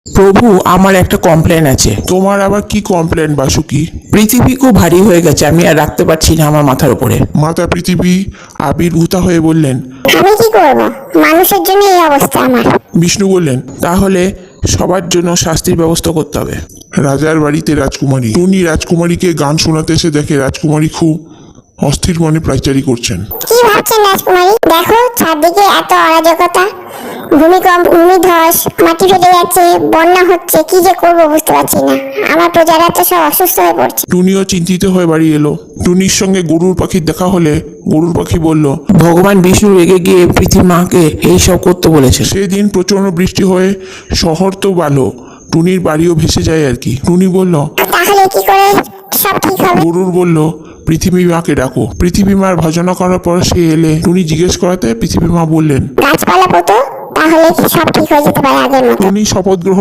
প্রভু, আমার একটা কমপ্লেন আছে। তোমার আবার কি কমপ্লেন বাসুকি? পৃথিবী খুব ভারী হয়ে গেছে, আমি আর রাখতে পারছি না আমার মাথার উপরে। মাতা পৃথিবী আবির্ভূতা হয়ে বললেন। আমি কি করব, মানুষের জন্য এই অবস্থা আমার। বিষ্ণু বললেন, তাহলে সবার জন্য শাস্তির ব্যবস্থা করতে হবে। রাজার বাড়িতে রাজকুমারী টুনি রাজকুমারীকে গান শোনাতে এসে দেখে রাজকুমারী খুব অস্থির মনে পায়চারি করছেন। কি ভাবছেন রাজকুমারী? দেখো চারদিকে এত অরাজকতা, ভূমিকম্প, ভূমিধস, মাটি ফেটে যাচ্ছে, বন্যা হচ্ছে, কি যে করবো বুঝতে পারছি না। আমার প্রজারা তো সব অসুস্থ হয়ে পড়ছে। টুনিও চিন্তিত হয়ে বাড়ি এলো। টুনির সঙ্গে গরুর পাখির দেখা হলে গরুর পাখি বলল, ভগবান বিষ্ণু রেগে গিয়ে পৃথিবী মাকে এইসব করতে বলেছেন। সেদিন প্রচন্ড বৃষ্টি হয়ে শহর তো ভালো, টুনির বাড়িও ভেসে যায় আর কি। টুনি বলল, তাহলে কি করে সব ঠিক হবে? গরুর বলল, পৃথিবী মাকে ডাকো। পৃথিবী মার ভজনা করার পর সে এলে টুনি জিজ্ঞেস করাতে পৃথিবী মা বললেন। গাছপালা পোতো, তাহলে সব ঠিক হয়ে যেতে পারে আগের মতো। টুনি শপথ গ্রহণ